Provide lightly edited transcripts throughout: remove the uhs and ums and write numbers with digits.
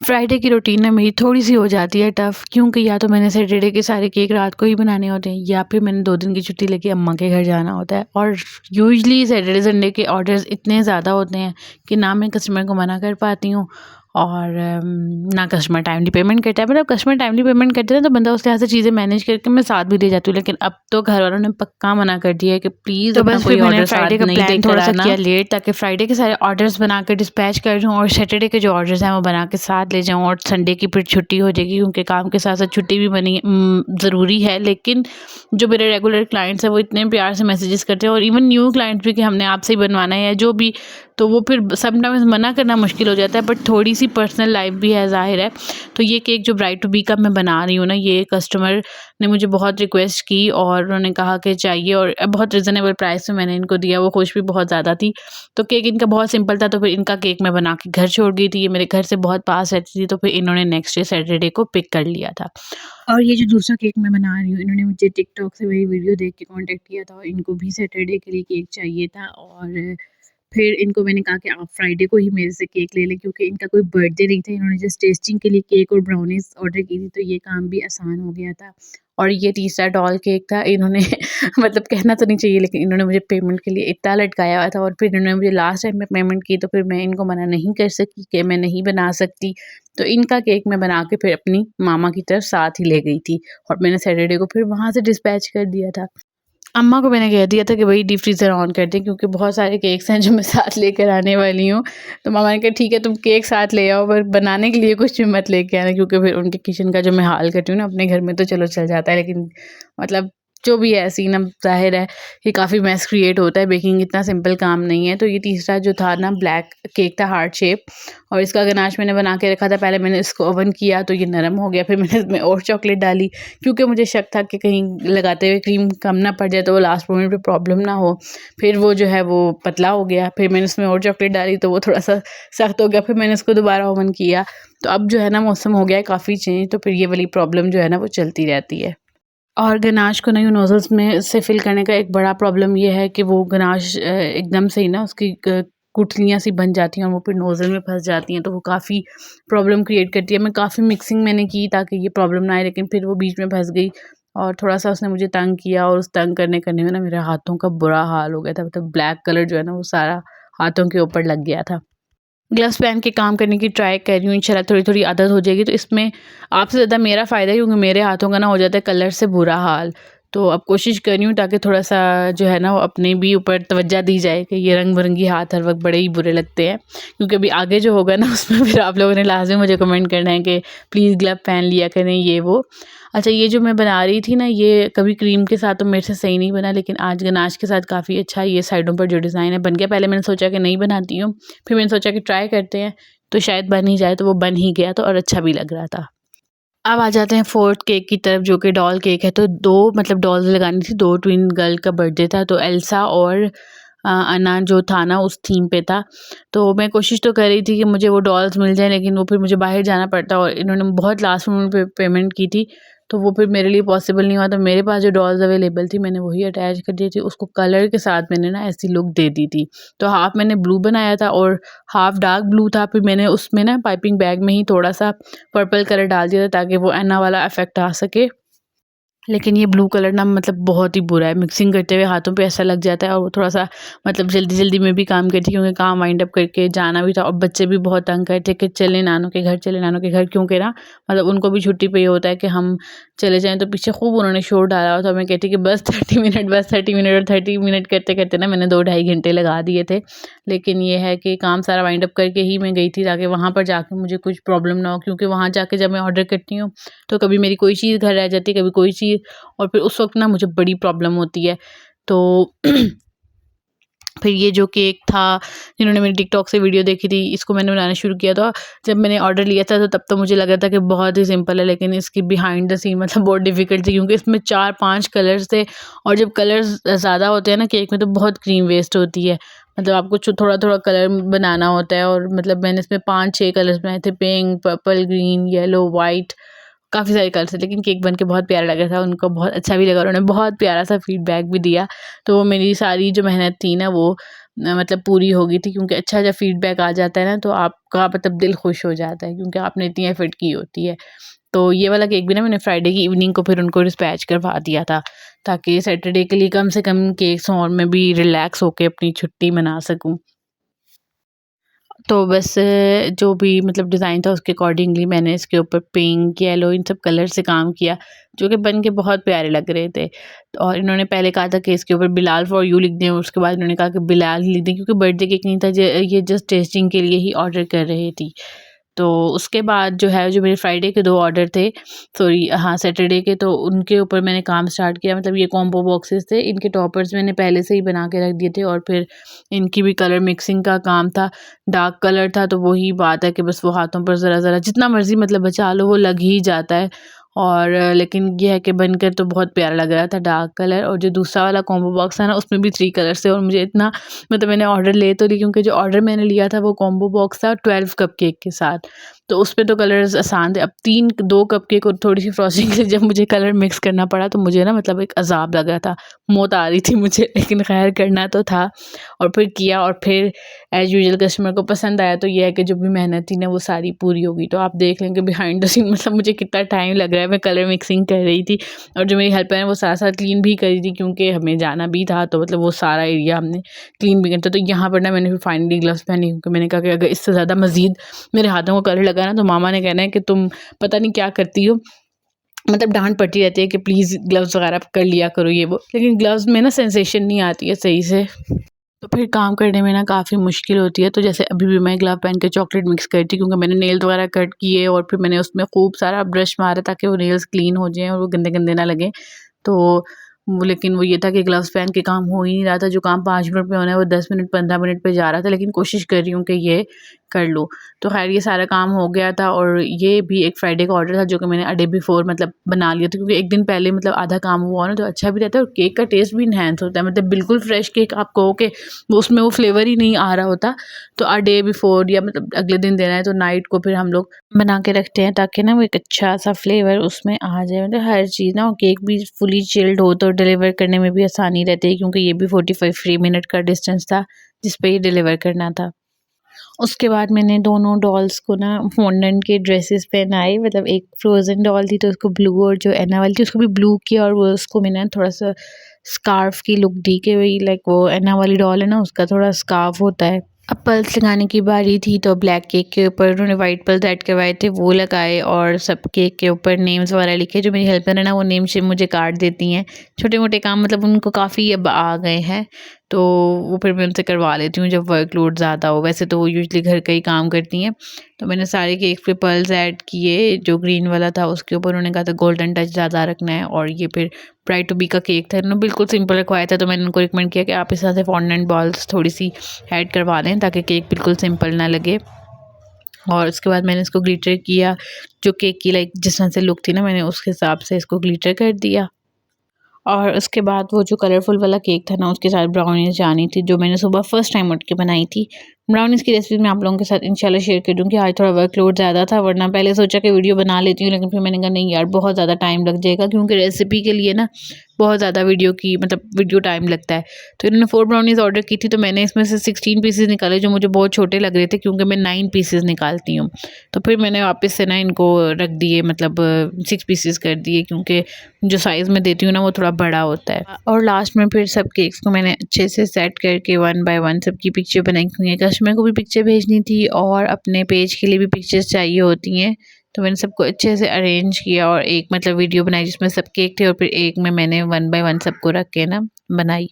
Friday की routine ना मेरी थोड़ी-सी हो जाती है टफ़, क्योंकि या तो मैंने सैटरडे के सारे केक रात को ही बनाने होते हैं या फिर मैंने 2 दिन की छुट्टी लेके अम्मा के घर जाना होता है। और यूजुअली सैटरडे संडे के ऑर्डर्स इतने ज़्यादा होते हैं कि ना मैं कस्टमर को मना कर पाती हूँ और ना कस्टमर टाइमली पेमेंट करता है। मतलब कस्टमर टाइमली पेमेंट करते हैं तो बंदा उस लिहाज़ से चीज़ें मैनेज करके मैं साथ भी ले जाती हूँ, लेकिन अब तो घर वालों ने पक्का मना कर दिया है कि प्लीज़ तो अपना बस कोई फिर मैंने ऑर्डर फ्राइडे साथ का नहीं प्लान लेकर थोड़ा-सा आना। किया लेट, ताकि फ्राइडे के सारे ऑर्डर्स बना कर डिस्पैच कर दूँ और सैटरडे के जो ऑर्डर्स हैं वो बना के साथ ले जाऊँ, और संडे की फिर छुट्टी हो जाएगी, क्योंकि काम के साथ-साथ छुट्टी भी बनी ज़रूरी है। लेकिन जो मेरे रेगुलर क्लाइंट्स हैं वो इतने प्यार से मैसेजेस करते हैं, और इवन न्यू क्लाइंट्स भी कि हमने आपसे ही बनवाना है या जो भी, तो वो फिर समटाइम्स मना करना मुश्किल हो जाता है। बट थोड़ी-सी पर्सनल लाइफ़ भी है, ज़ाहिर है। तो ये केक जो ब्राइड टू बी का मैं बना रही हूँ ना, ये कस्टमर ने मुझे बहुत रिक्वेस्ट की और उन्होंने कहा कि चाहिए, और बहुत रीज़नेबल प्राइस में मैंने इनको दिया। वो खुश भी बहुत ज़्यादा थी। तो केक इनका बहुत सिंपल था, तो फिर इनका केक मैं बना के घर छोड़ गई थी। ये मेरे घर से बहुत पास रहती थी, तो फिर इन्होंने नेक्स्ट डे सैटरडे को पिक कर लिया था। और ये जो दूसरा केक मैं बना रही हूँ, इन्होंने मुझे टिकटॉक से मेरी वीडियो देख के कॉन्टैक्ट किया था, और इनको भी सैटरडे के लिए केक चाहिए था। और फिर इनको मैंने कहा कि आप फ्राइडे को ही मेरे से केक ले लें, क्योंकि इनका कोई बर्थडे नहीं था। इन्होंने जस्ट टेस्टिंग के लिए केक और ब्राउनीज़ ऑर्डर की थी, तो ये काम भी आसान हो गया था। और ये तीसरा डॉल केक था, इन्होंने मतलब कहना तो नहीं चाहिए, लेकिन इन्होंने मुझे पेमेंट के लिए इतना लटकाया हुआ था, और फिर इन्होंने मुझे लास्ट टाइम में पेमेंट की, तो फिर मैं इनको मना नहीं कर सकी कि मैं नहीं बना सकती। तो इनका केक मैं बना के फिर अपनी मामा की तरफ साथ ही ले गई थी, और मैंने सैटरडे को फिर वहाँ से डिस्पैच कर दिया था। अम्मा को मैंने कह दिया था कि भई डीप फ्रीज़र ऑन कर दें, क्योंकि बहुत सारे केक्स हैं जो मैं साथ लेकर आने वाली हूँ। तो मम्मा ने कहा ठीक है तुम केक साथ ले आओ, पर बनाने के लिए कुछ भी मत लेके आना, क्योंकि फिर उनके किचन का जो मैं हाल करती हूँ ना अपने घर में, तो चलो चल जाता है, लेकिन मतलब जो भी है सीन, अब ज़ाहिर है कि काफ़ी मेस क्रिएट होता है। बेकिंग इतना सिंपल काम नहीं है। तो ये तीसरा जो था ना, ब्लैक केक था हार्ट शेप, और इसका गनाश मैंने बना के रखा था। पहले मैंने इसको ओवन किया तो ये नरम हो गया, फिर मैंने इसमें और चॉकलेट डाली, क्योंकि मुझे शक था कि कहीं लगाते हुए क्रीम कम ना पड़ जाए, तो वो लास्ट मोमेंट पे प्रॉब्लम ना हो। फिर वो जो है वो पतला हो गया, फिर मैंने उसमें और चॉकलेट डाली तो वो थोड़ा-सा सख्त हो गया, फिर मैंने इसको दोबारा ओवन किया। तो अब जो है ना, मौसम हो गया है काफ़ी चेंज, तो फिर ये वाली प्रॉब्लम जो है ना वो चलती रहती है। और गनाश को नहीं नोज़ल्स में से फ़िल करने का एक बड़ा प्रॉब्लम ये है कि वो गनाश एकदम से ही ना उसकी गुठलियाँ सी बन जाती हैं, और वो फिर नोज़ल में फँस जाती हैं, तो वो काफ़ी प्रॉब्लम क्रिएट करती है। मैं काफ़ी मिक्सिंग मैंने की ताकि ये प्रॉब्लम ना आए, लेकिन फिर वो बीच में फँस गई, और थोड़ा-सा उसने मुझे तंग किया, और उस तंग करने में ना मेरे हाथों का बुरा हाल हो गया था। मतलब ब्लैक कलर जो है ना वो सारा हाथों के ऊपर लग गया था। ग्लव्स पहन के काम करने की ट्राई कर रही हूँ, इंशाल्लाह थोड़ी-थोड़ी आदत हो जाएगी। तो इसमें आपसे ज़्यादा मेरा फ़ायदा है, क्योंकि मेरे हाथों का ना हो जाता है कलर से बुरा हाल। तो अब कोशिश कर रही हूँ ताकि थोड़ा-सा जो है ना वो अपने भी ऊपर तवज्जो दी जाए कि ये रंग-बिरंगी हाथ हर वक़्त बड़े ही बुरे लगते हैं। क्योंकि अभी आगे जो होगा ना उसमें फिर आप लोगों ने लाज़िम मुझे कमेंट करना है कि प्लीज़ ग्लव पहन लिया करें, ये वो। अच्छा, ये जो मैं बना रही थी ना, ये कभी क्रीम के साथ तो मेरे से सही नहीं बना, लेकिन आज गनाश के साथ काफ़ी अच्छा ये साइडों पर जो डिज़ाइन है बन गया। पहले मैंने सोचा कि नहीं बनाती हूँ, फिर मैंने सोचा कि ट्राई करते हैं, तो शायद बन ही जाए, तो वो बन ही गया, तो और अच्छा भी लग रहा था। अब आ जाते हैं फोर्थ केक की तरफ, जो कि डॉल केक है। तो 2 मतलब डॉल्स लगानी थी, 2 ट्विन गर्ल का बर्थडे था, तो एल्सा और अन्ना जो था ना उस थीम पे था। तो मैं कोशिश तो कर रही थी कि मुझे वो डॉल्स मिल जाएँ, लेकिन वो फिर मुझे बाहर जाना पड़ता, और इन्होंने बहुत लास्ट मोमेंट पे पेमेंट की थी, तो वो फिर मेरे लिए पॉसिबल नहीं हुआ। तो मेरे पास जो डॉल्स अवेलेबल थी मैंने वही अटैच कर दी थी। उसको कलर के साथ मैंने ना ऐसी लुक दे दी थी। तो हाफ़ मैंने ब्लू बनाया था और हाफ़ डार्क ब्लू था। फिर मैंने उसमें ना पाइपिंग बैग में ही थोड़ा-सा पर्पल कलर डाल दिया था, ताकि वो एना वाला इफ़ेक्ट आ सके। लेकिन ये ब्लू कलर ना मतलब बहुत ही बुरा है, मिक्सिंग करते हुए हाथों पे ऐसा लग जाता है, और वो थोड़ा-सा मतलब जल्दी-जल्दी में भी काम करती, क्योंकि काम वाइंड अप करके जाना भी था, और बच्चे भी बहुत तंग कर रहे थे कि चलें नानू के घर, चलें नानू के घर, क्योंकि ना मतलब उनको भी छुट्टी पे ये होता है कि हम चले जाएँ। तो पीछे खूब उन्होंने शोर डाला हुआ था। मैं कहती कि बस 30 मिनट, बस 30 मिनट, और 30 मिनट करते-करते ना मैंने 2 ढाई घंटे लगा दिए थे। लेकिन ये है कि काम सारा वाइंड अप करके ही मैं गई थी, ताकि वहाँ पर जाके मुझे कुछ प्रॉब्लम ना हो, क्योंकि वहाँ जाके जब मैं ऑर्डर करती हूँ, तो कभी मेरी कोई चीज़ घर रह जाती है, कभी कोई चीज़, और फिर उस वक़्त ना मुझे बड़ी प्रॉब्लम होती है। तो फिर ये जो केक था, जिन्होंने मेरी टिकटॉक से वीडियो देखी थी, इसको मैंने बनाना शुरू किया था। जब मैंने ऑर्डर लिया था तो तब तो मुझे लगा था कि बहुत ही सिंपल है, लेकिन इसकी बिहाइंड द सीन मतलब बहुत डिफ़िकल्ट थी, क्योंकि इसमें 4-5 कलर्स थे, और जब कलर्स ज़्यादा होते हैं ना केक में, तो बहुत क्रीम वेस्ट होती है। मतलब आपको थोड़ा-थोड़ा कलर बनाना होता है, और मतलब मैंने इसमें 5-6 कलर्स बनाए थे, pink, purple, green, yellow, white, काफ़ी सारे कलर्स थे। लेकिन केक बन के बहुत प्यारा लगा था, उनको बहुत अच्छा भी लगा, उन्होंने बहुत प्यारा-सा फीडबैक भी दिया। तो वो मेरी सारी जो मेहनत थी ना वो मतलब पूरी हो गई थी, क्योंकि अच्छा जब फीडबैक आ जाता है ना तो आपका मतलब दिल खुश हो जाता है, क्योंकि आपने इतनी एफर्ट की होती है। तो ये वाला केक भी ना मैंने फ्राइडे की इवनिंग को फिर उनको डिस्पैच करवा दिया था, ताकि सैटरडे के लिए कम से कम केक्स हों और मैं भी रिलैक्स होके अपनी छुट्टी मना सकूँ। तो बस जो भी मतलब डिज़ाइन था उसके अकॉर्डिंगली मैंने इसके ऊपर पिंक, येलो इन सब कलर से काम किया, जो कि बन के बहुत प्यारे लग रहे थे। तो और इन्होंने पहले कहा था कि इसके ऊपर बिलाल फॉर यू लिख दें, उसके बाद इन्होंने कहा कि बिलाल लिख दें, क्योंकि बर्थडे केक नहीं था, ये जस्ट टेस्टिंग के लिए ही ऑर्डर कर रही थी। तो उसके बाद जो है, जो मेरे फ्राइडे के 2 ऑर्डर थे, सॉरी हाँ सैटरडे के, तो उनके ऊपर मैंने काम स्टार्ट किया। मतलब ये कॉम्बो बॉक्सेस थे, इनके टॉपर्स मैंने पहले से ही बना के रख दिए थे, और फिर इनकी भी कलर मिक्सिंग का काम था। डार्क कलर था तो वही बात है कि बस वो हाथों पर ज़रा-ज़रा जितना मर्ज़ी मतलब बचा लो वो लग ही जाता है। और लेकिन ये है कि बनकर तो बहुत प्यारा लग रहा था डार्क कलर। और जो दूसरा वाला कॉम्बो बॉक्स था ना, उसमें भी 3 कलर्स थे, और मुझे इतना मतलब मैंने ऑर्डर ले तो ली, क्योंकि जो ऑर्डर मैंने लिया था वो कॉम्बो बॉक्स था 12 कपकेक के साथ। तो उसपे तो कलर्स आसान थे। अब 2 कपकेक और थोड़ी-सी फ्रॉस्टिंग से जब मुझे कलर मिक्स करना पड़ा तो मुझे ना मतलब एक अज़ाब लग रहा था, मौत आ रही थी मुझे, लेकिन ख़ैर करना तो था। और फिर किया, और फिर एज़ यूजुअल कस्टमर को पसंद आया, तो ये है कि जो भी मेहनत थी ना वो सारी पूरी हो गई। तो आप देख लें कि बिहाइंड द सीन मतलब मुझे कितना टाइम लग रहा है, मैं कलर मिक्सिंग कर रही थी, और जो मेरी हेल्पर है वो साथ-साथ क्लीन भी कर रही थी, क्योंकि हमें जाना भी था, तो मतलब वो सारा एरिया हमने क्लीन भी करना था। तो यहाँ पर ना मैंने फिर फाइनली ग्लव्स पहने, क्योंकि मैंने कहा कि अगर इससे ज़्यादा मज़ीद मेरे हाथों को कलर लगा ना तो मामा ने कहना है कि तुम पता नहीं क्या करती हो, मतलब डाँट पड़ती रहती है कि प्लीज़ ग्लव्स वगैरह कर लिया करो ये वो, लेकिन ग्लव्स में ना सेंसेशन नहीं आती है सही से। तो फिर काम करने में ना काफ़ी मुश्किल होती है। तो जैसे अभी भी मैं ग्लव पहन के चॉकलेट मिक्स कर रही थी, क्योंकि मैंने नेल्स वगैरह कट किए, और फिर मैंने उसमें खूब सारा ब्रश मारा ताकि वो नेल्स क्लीन हो जाएँ और वो गंदे-गंदे ना लगें। तो वो लेकिन वो ये था कि ग्लव्स पहन के काम हो ही नहीं रहा था, जो काम 5 मिनट में होना है वो 10 मिनट 15 मिनट पे जा रहा था, लेकिन कोशिश कर रही हूँ कि ये कर लूँ। तो ख़ैर ये सारा काम हो गया था, और ये भी एक फ्राइडे का ऑर्डर था जो कि मैंने अ डे बिफ़ोर मतलब बना लिया था, क्योंकि एक दिन पहले मतलब आधा काम हुआ ना तो अच्छा भी रहता है, और केक का टेस्ट भी एनहांस होता है। मतलब बिल्कुल फ्रेश केक आप कहो कि वो उसमें वो फ्लेवर ही नहीं आ रहा होता, तो अ डे बिफ़ोर या मतलब अगले दिन देना है तो नाइट को फिर हम लोग बना के रखते हैं, ताकि ना वो एक अच्छा-सा फ्लेवर उसमें आ जाए। मतलब हर चीज़ ना, केक भी फुली चिल्ड हो तो डिलीवर करने में भी आसानी रहती है, क्योंकि ये भी 45 मिनट का डिस्टेंस था जिस पे ये डिलीवर करना था। उसके बाद मैंने दोनों डॉल्स को ना फॉन्डेंट के ड्रेसेस पहनाए। मतलब एक फ्रोज़न डॉल थी तो उसको ब्लू, और जो एना वाली थी उसको भी ब्लू किया, और वो उसको मैंने थोड़ा-सा स्कार्फ़ की लुक दी कि वही लाइक वो एना वाली डॉल है ना उसका थोड़ा स्कार्फ़ होता है। अब पल्स लगाने की बारी थी, तो ब्लैक केक के ऊपर उन्होंने वाइट पल्स ऐड करवाए थे, वो लगाए, और सब केक के ऊपर नेम्स वगैरह लिखे। जो मेरी हेल्पर है ना वो नेम से मुझे कार्ड देती हैं। छोटे-मोटे काम मतलब उनको काफ़ी अब आ गए हैं, तो वो फिर मैं उनसे करवा लेती हूँ जब वर्कलोड ज़्यादा हो। वैसे तो वो यूजुअली घर का ही काम करती हैं। तो मैंने सारे केक पे पर्ल्स ऐड किए। जो ग्रीन वाला था उसके ऊपर उन्होंने कहा था गोल्डन टच ज़्यादा रखना है, और ये फिर ब्राइड टू बी का केक था, उन्होंने बिल्कुल सिंपल रखवाया था, तो मैंने उनको रिकमेंड किया कि आप इस तरह से फॉन्डेंट बॉल्स थोड़ी-सी ऐड करवा लें ताकि केक बिल्कुल सिंपल ना लगे। और उसके बाद मैंने इसको ग्लिटर किया, जो केक की लाइक जिस तरह से लुक थी ना मैंने उस हिसाब से इसको ग्लिटर कर दिया। और उसके बाद वो जो कलरफुल वाला केक था ना उसके साथ ब्राउनीज़ जानी थी, जो मैंने सुबह फर्स्ट टाइम उठ के बनाई थी। ब्राउनीज़ की रेसिपी मैं आप लोगों के साथ इंशाल्लाह शेयर कर दूँगी। आज थोड़ा वर्कलोड ज़्यादा था, वरना पहले सोचा कि वीडियो बना लेती हूँ, लेकिन फिर मैंने कहा नहीं यार बहुत ज़्यादा टाइम लग जाएगा, क्योंकि रेसिपी के लिए ना बहुत ज़्यादा वीडियो टाइम लगता है। तो इन्होंने 4 ब्राउनीज़ ऑर्डर की थी, तो मैंने इसमें से 16 पीसेज़ निकाले, जो मुझे बहुत छोटे लग रहे थे, क्योंकि मैं 9 पीसेज़ निकालती हूँ। तो फिर मैंने वापस से ना इनको रख दिए, मतलब 6 पीसेज़ कर दिए, क्योंकि जो साइज़ मैं देती हूँ ना वो थोड़ा बड़ा होता है। और लास्ट में फिर सब केक्स को मैंने अच्छे से सेट करके 1 बाय 1 सबकी पिक्चर बनाई, क्योंकि कस्टमर को भी पिक्चर भेजनी थी और अपने पेज के लिए भी पिक्चर्स चाहिए होती हैं। तो मैंने सबको अच्छे से अरेंज किया, और एक मतलब वीडियो बनाई जिसमें सब केक थे, और फिर एक में मैंने 1 बाय 1 सबको रख के ना बनाई।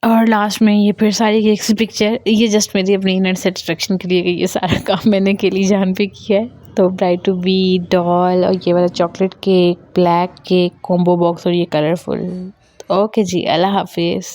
और लास्ट में ये फिर सारी केक्स की पिक्चर, ये जस्ट मेरी अपनी इनर सेटिस्फेक्शन के लिए ये सारा काम मैंने अकेली जान पे किया है। तो ब्राइड टू बी डॉल, और ये वाला chocolate cake, black cake, combo box, और ये कलरफुल। ओके जी, अल्लाह हाफिज़।